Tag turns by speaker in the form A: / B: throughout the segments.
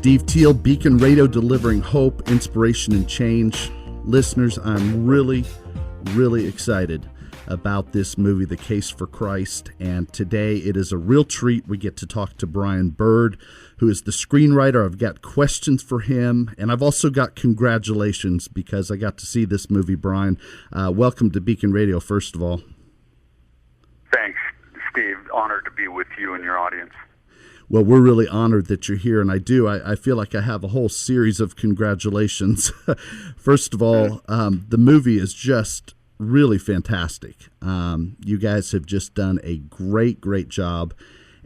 A: Steve Teal, Beacon Radio, delivering hope, inspiration, and change. Listeners, I'm really excited about this movie, The Case for Christ, and today it is a real treat. We get to talk to Brian Bird, who is the screenwriter. I've got questions for him, and I've also got congratulations because I got to see this movie, Brian. Welcome to Beacon Radio, first of all.
B: Thanks, Steve. Honored to be with you and your audience.
A: Well, we're really honored that you're here, and I feel like I have a whole series of congratulations. First of all, the movie is just really fantastic. You guys have just done a great job,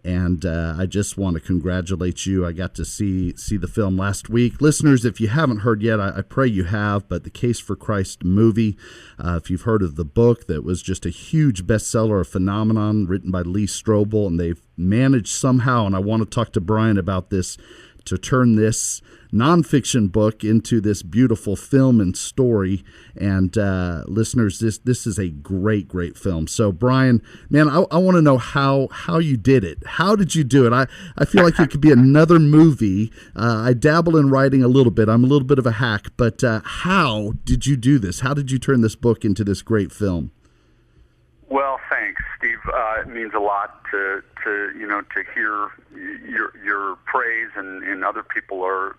A: and I just want to congratulate you. I got to see the film last week. Listeners, if you haven't heard yet, I pray you have, but The Case for Christ movie, if you've heard of the book that was just a huge bestseller, a phenomenon, written by Lee Strobel, and they've managed somehow, and I want to talk to Brian about this, to turn this nonfiction book into this beautiful film and story. And listeners, this is a great film. So Brian, man, I want to know how you did it. How did you do it? I feel like it could be another movie. I dabble in writing a little bit. I'm a little bit of a hack, but how did you do this? How did you turn this book into this great film?
B: Well, thanks, Steve. It means a lot to hear your praise, and other people are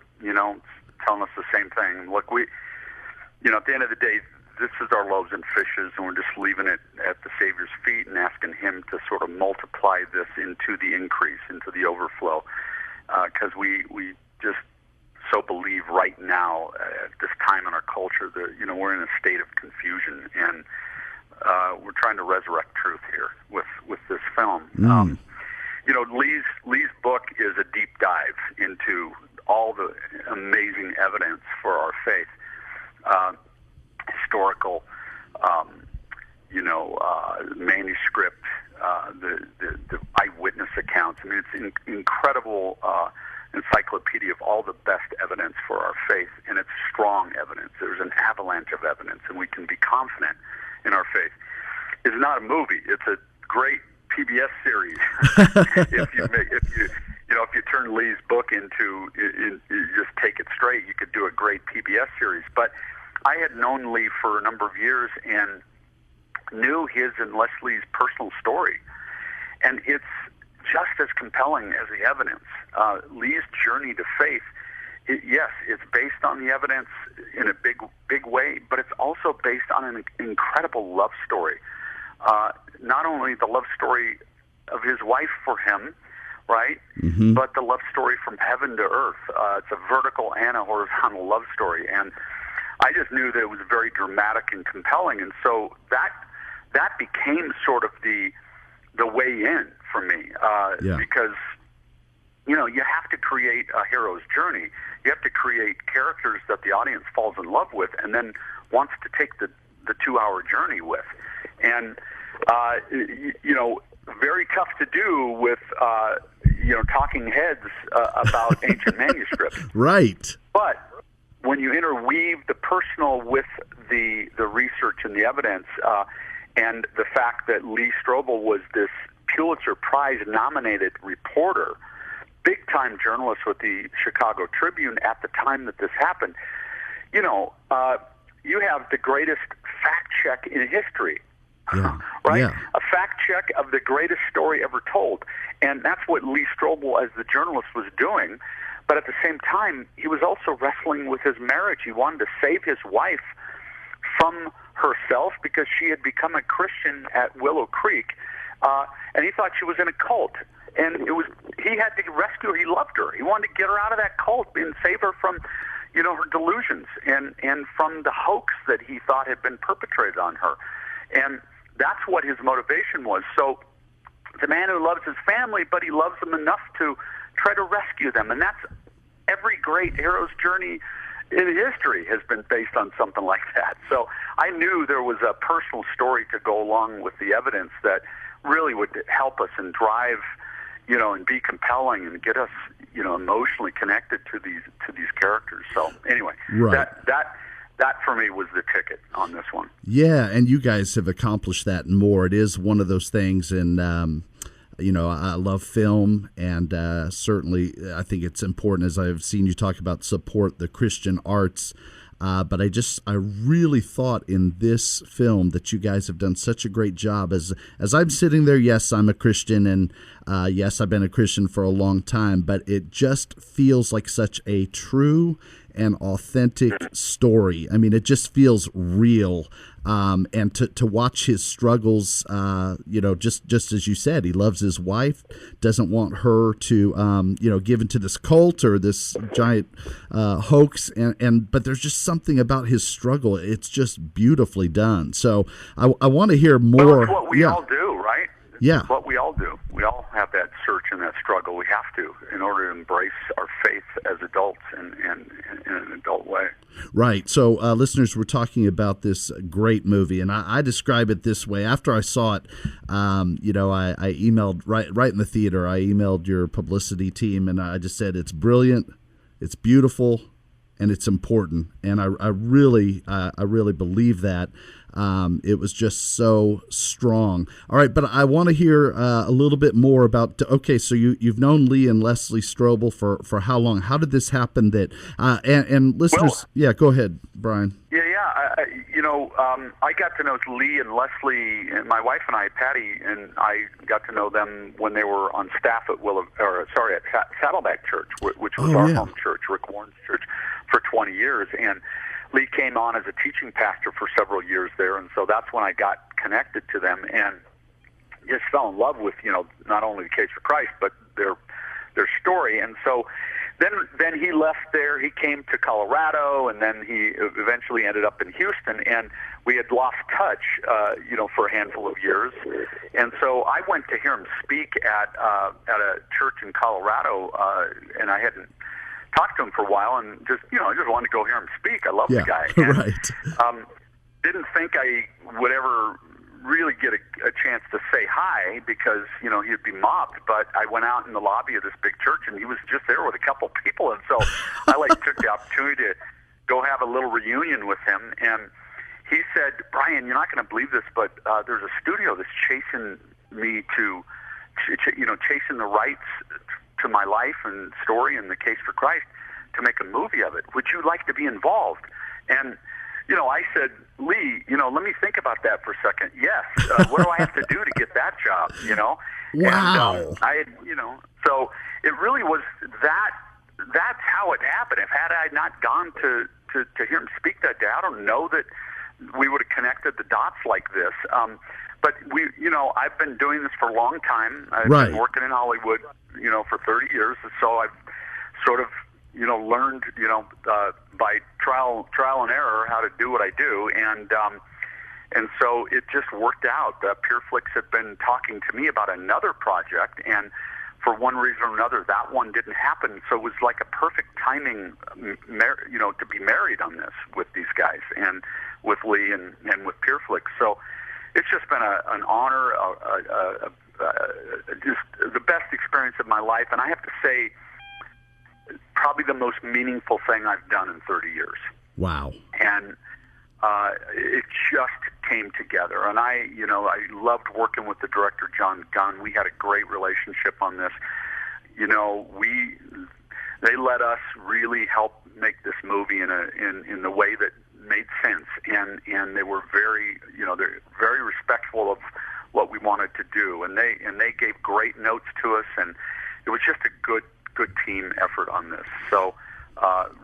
B: telling us the same thing. Look, at the end of the day, this is our loaves and fishes, and we're just leaving it at the Savior's feet and asking Him to sort of multiply this into the increase, into the overflow, because we just so believe right now at this time in our culture that we're in a state of confusion, and we're trying to resurrect truth here with this film. Lee's book is a deep dive into all the amazing evidence for our faith, historical, manuscript, the eyewitness accounts. I mean, it's an incredible encyclopedia of all the best evidence for our faith, and it's strong evidence. There's an avalanche of evidence, and we can be confident in our faith. It's not a movie. It's a great PBS series. If you turn Lee's book into, you just take it straight, you could do a great PBS series. But I had known Lee for a number of years and knew his and Leslie's personal story. And it's just as compelling as the evidence. Lee's journey to faith, yes, it's based on the evidence in a big way, but it's also based on an incredible love story. Not only the love story of his wife for him, right, but the love story from heaven to earth. It's a vertical and a horizontal love story, and I just knew that it was very dramatic and compelling, and so that became sort of the way in for me, because you have to create a hero's journey. You have to create characters that the audience falls in love with and then wants to take the 2-hour journey with. And, very tough to do with, talking heads about ancient manuscripts.
A: Right.
B: But when you interweave the personal with the research and the evidence, and the fact that Lee Strobel was this Pulitzer Prize nominated reporter, big-time journalist with the Chicago Tribune at the time that this happened, you have the greatest fact check in history, right?
A: Yeah.
B: A fact check of the greatest story ever told. And that's what Lee Strobel, as the journalist, was doing. But at the same time, he was also wrestling with his marriage. He wanted to save his wife from herself because she had become a Christian at Willow Creek, and he thought she was in a cult. And he had to rescue her. He loved her. He wanted to get her out of that cult and save her from, her delusions and from the hoax that he thought had been perpetrated on her. And that's what his motivation was. So the man who loves his family, but he loves them enough to try to rescue them. And that's every great hero's journey in history has been based on something like that. So I knew there was a personal story to go along with the evidence that really would help us and drive, and be compelling and get us, emotionally connected to these characters. So anyway,
A: right.
B: That for me was the ticket on this one.
A: Yeah, and you guys have accomplished that and more. It is one of those things, and I love film, and certainly I think it's important, as I've seen you talk about, support the Christian arts. But I really thought in this film that you guys have done such a great job. As I'm sitting there, yes, I'm a Christian, and yes, I've been a Christian for a long time, but it just feels like such a true and authentic story. I mean, it just feels real. And to watch his struggles, just as you said, he loves his wife, doesn't want her to, give into this cult or this giant hoax, but there's just something about his struggle. It's just beautifully done. So I want to hear more.
B: Well, it's what we all do, right?
A: Yeah.
B: It's what we all do. We all have that search and that struggle. We have to, in order to embrace our faith as adults in an adult way.
A: Right. So, listeners, we're talking about this great movie, and I describe it this way. After I saw it, I emailed right in the theater. I emailed your publicity team, and I just said it's brilliant, it's beautiful, and it's important. And I really believe that. It was just so strong. All right, but I want to hear a little bit more about. Okay, so you've known Lee and Leslie Strobel for how long? How did this happen? That and listeners, go ahead, Brian.
B: Yeah. I got to know Lee and Leslie, and my wife and I, Patty, and I got to know them when they were on staff at at Saddleback Church, which was our home church, Rick Warren's church, for 20 years, and Lee came on as a teaching pastor for several years there, and so that's when I got connected to them and just fell in love with, not only the Case for Christ, but their story. And so then he left there. He came to Colorado, and then he eventually ended up in Houston, and we had lost touch, for a handful of years. And so I went to hear him speak at a church in Colorado, and I hadn't talked to him for a while, and I just wanted to go hear him speak. I love the guy. And,
A: right.
B: Didn't think I would ever really get a chance to say hi because, he'd be mobbed, but I went out in the lobby of this big church, and he was just there with a couple people, and so I took the opportunity to go have a little reunion with him, and he said, "Brian, you're not going to believe this, but there's a studio that's chasing me chasing the rights to my life and story and the Case for Christ to make a movie of it. Would you like to be involved?" And, I said, "Lee, let me think about that for a second. Yes. What do I have to do to get that job,
A: Wow.
B: And I so it really was that's how it happened. If had I not gone to hear him speak that day, I don't know that we would have connected the dots like this. But I've been doing this for a long time. I've been working in Hollywood, for 30 years. And so I've sort of, learned, by trial and error how to do what I do. And so it just worked out. PureFlix had been talking to me about another project, and for one reason or another, that one didn't happen. So it was like a perfect timing, to be married on this with these guys and with Lee and with PureFlix. So it's just been an honor, just the best experience of my life. And I have to say, probably the most meaningful thing I've done in 30 years.
A: Wow.
B: And it just came together. And I loved working with the director, John Gunn. We had a great relationship on this. They let us really help make this movie in the way that made sense, and they were they're very respectful of what we wanted to do, and they gave great notes to us, and it was just a good team effort on this. So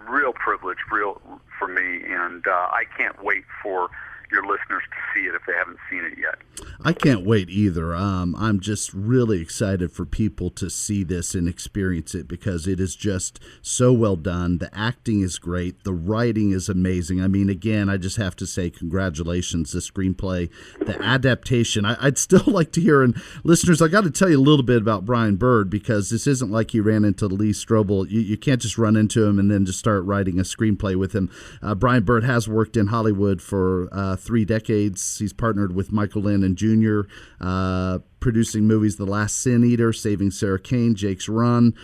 B: real privilege, real for me, and I can't wait for your listeners to see it if they haven't seen it yet.
A: I can't wait either. I'm just really excited for people to see this and experience it because it is just so well done. The acting is great. The writing is amazing. I mean, again, I just have to say congratulations, the screenplay, the adaptation. I'd still like to hear, and listeners, I got to tell you a little bit about Brian Bird because this isn't like he ran into Lee Strobel. You can't just run into him and then just start writing a screenplay with him. Brian Bird has worked in Hollywood for 3 decades. He's partnered with Michael Landon Jr., producing movies The Last Sin Eater, Saving Sarah Kane, Jake's Run.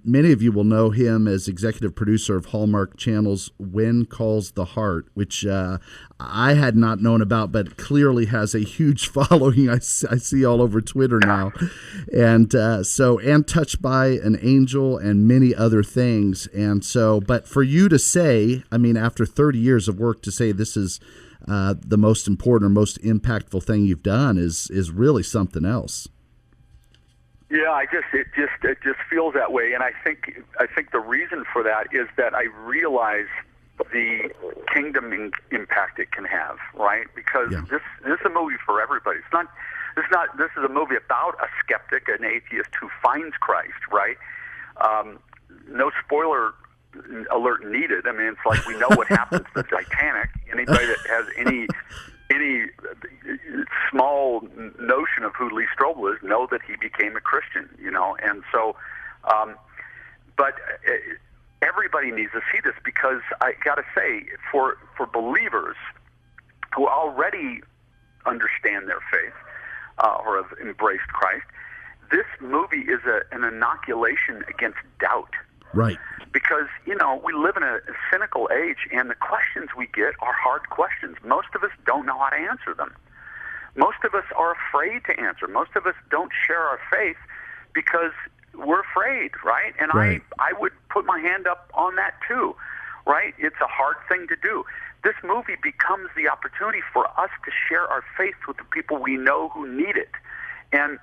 A: Many of you will know him as executive producer of Hallmark Channel's When Calls the Heart, which I had not known about, but clearly has a huge following. I see all over Twitter now. And and Touched by an Angel and many other things. And so, but for you to say, I mean, after 30 years of work, to say this is the most important or most impactful thing you've done is really something else.
B: Yeah, it just feels that way, and I think the reason for that is that I realize the kingdom impact it can have, right? Because this is a movie for everybody. This is a movie about a skeptic, an atheist who finds Christ, right? No spoiler alert needed. I mean, it's like we know what happens to the Titanic. Anybody that has any small notion of who Lee Strobel is know that he became a Christian, and so but everybody needs to see this, because I got to say, for believers who already understand their faith or have embraced Christ, this movie is an inoculation against doubt.
A: Right.
B: Because, we live in a cynical age, and the questions we get are hard questions. Most of us don't know how to answer them. Most of us are afraid to answer. Most of us don't share our faith because we're afraid, right? And
A: right.
B: I would put my hand up on that too, right? It's a hard thing to do. This movie becomes the opportunity for us to share our faith with the people we know who need it. And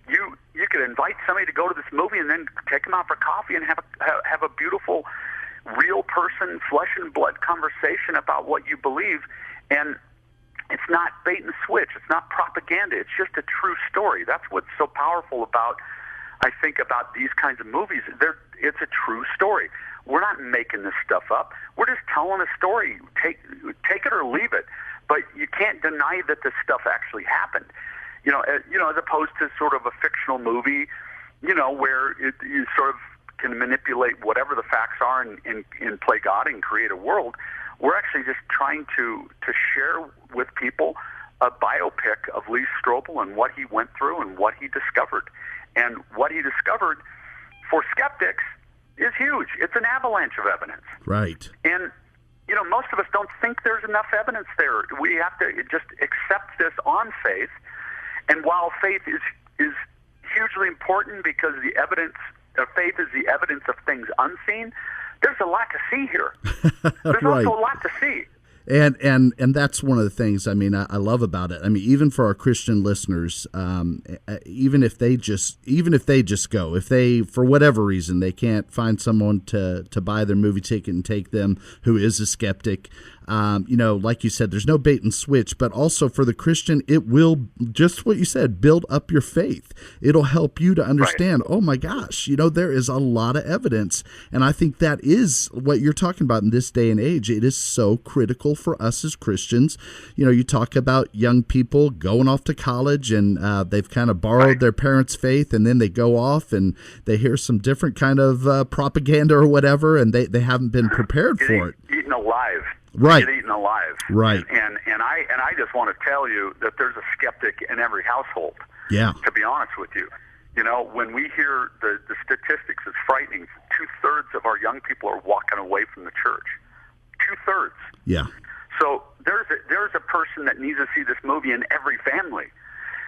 B: you could invite somebody to go to this movie and then take them out for coffee and have a beautiful, real person, flesh and blood conversation about what you believe. And it's not bait and switch. It's not propaganda. It's just a true story. That's what's so powerful about, I think, about these kinds of movies. It's a true story. We're not making this stuff up. We're just telling a story. Take it or leave it. But you can't deny that this stuff actually happened. As opposed to sort of a fictional movie, where you sort of can manipulate whatever the facts are and play God and create a world. We're actually just trying to share with people a biopic of Lee Strobel and what he went through and what he discovered. And what he discovered, for skeptics, is huge. It's an avalanche of evidence.
A: Right.
B: And, most of us don't think there's enough evidence there. We have to just accept this on faith. And while faith is hugely important, because the evidence of faith is the evidence of things unseen, there's a lot to see here. There's
A: right.
B: also a lot to see.
A: And that's one of the things, I mean, I love about it. I mean, even for our Christian listeners, even if they just go, if they, for whatever reason, they can't find someone to buy their movie ticket and take them who is a skeptic, like you said, there's no bait and switch, but also for the Christian, it will, just what you said, build up your faith. It'll help you to understand, right. Oh my gosh, there is a lot of evidence. And I think that is what you're talking about in this day and age. It is so critical for us as Christians. You talk about young people going off to college and they've kind of borrowed right. their parents' faith, and then they go off and they hear some different kind of propaganda or whatever, and they haven't been prepared for it.
B: Eaten alive.
A: Right.
B: Get eaten alive.
A: Right.
B: And I just want to tell you that there's a skeptic in every household.
A: Yeah.
B: To be honest with you. When we hear the statistics, it's frightening. 2/3 of our young people are walking away from the church. 2/3.
A: Yeah.
B: So there's a person that needs to see this movie in every family.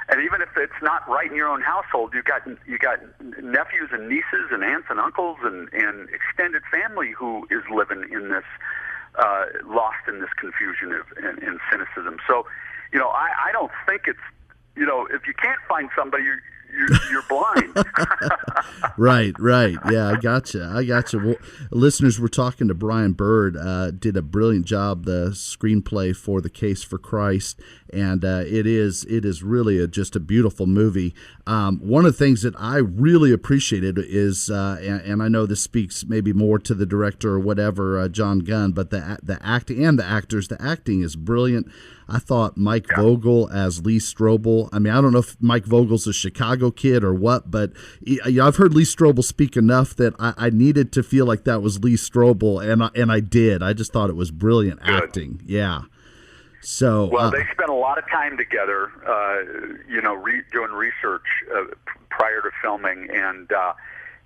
B: And even if it's not right in your own household, you got nephews and nieces and aunts and uncles and extended family who is living in this lost in this confusion and cynicism. So, I don't think it's, if you can't find somebody, you're blind.
A: Right. Yeah, I gotcha. Well, listeners, we're talking to Brian Bird. Did a brilliant job, the screenplay for The Case for Christ, and it is really just a beautiful movie. One of the things that I really appreciated is, and I know this speaks maybe more to the director or whatever, John Gunn, but the acting and the actors, the acting is brilliant. I thought Mike Vogel as Lee Strobel. I mean, I don't know if Mike Vogel's a Chicago kid or what, but I've heard Lee Strobel speak enough that I needed to feel like that was Lee Strobel, and I did. I just thought it was brilliant acting. Yeah. So,
B: well, they spent a lot of time together, doing research prior to filming, and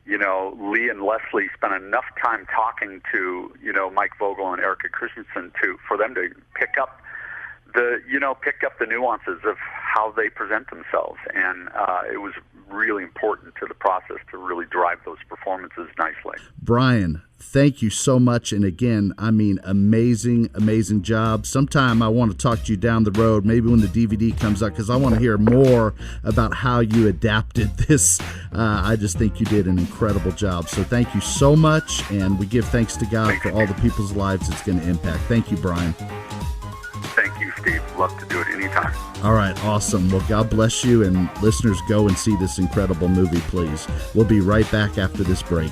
B: Lee and Leslie spent enough time talking to Mike Vogel and Erica Christensen for them to pick up the nuances of how they present themselves, and it was really important to the process to really drive those performances nicely.
A: Brian, thank you so much, and again, I mean, amazing job. Sometime I want to talk to you down the road, maybe when the DVD comes out, because I want to hear more about how you adapted this. I just think you did an incredible job. So thank you so much, and we give thanks to God for all the people's lives it's going to impact. Thank you, Brian.
B: Thank you, Steve. Love to do it anytime.
A: All right, awesome. Well, God bless you, and listeners, go and see this incredible movie, please. We'll be right back after this break.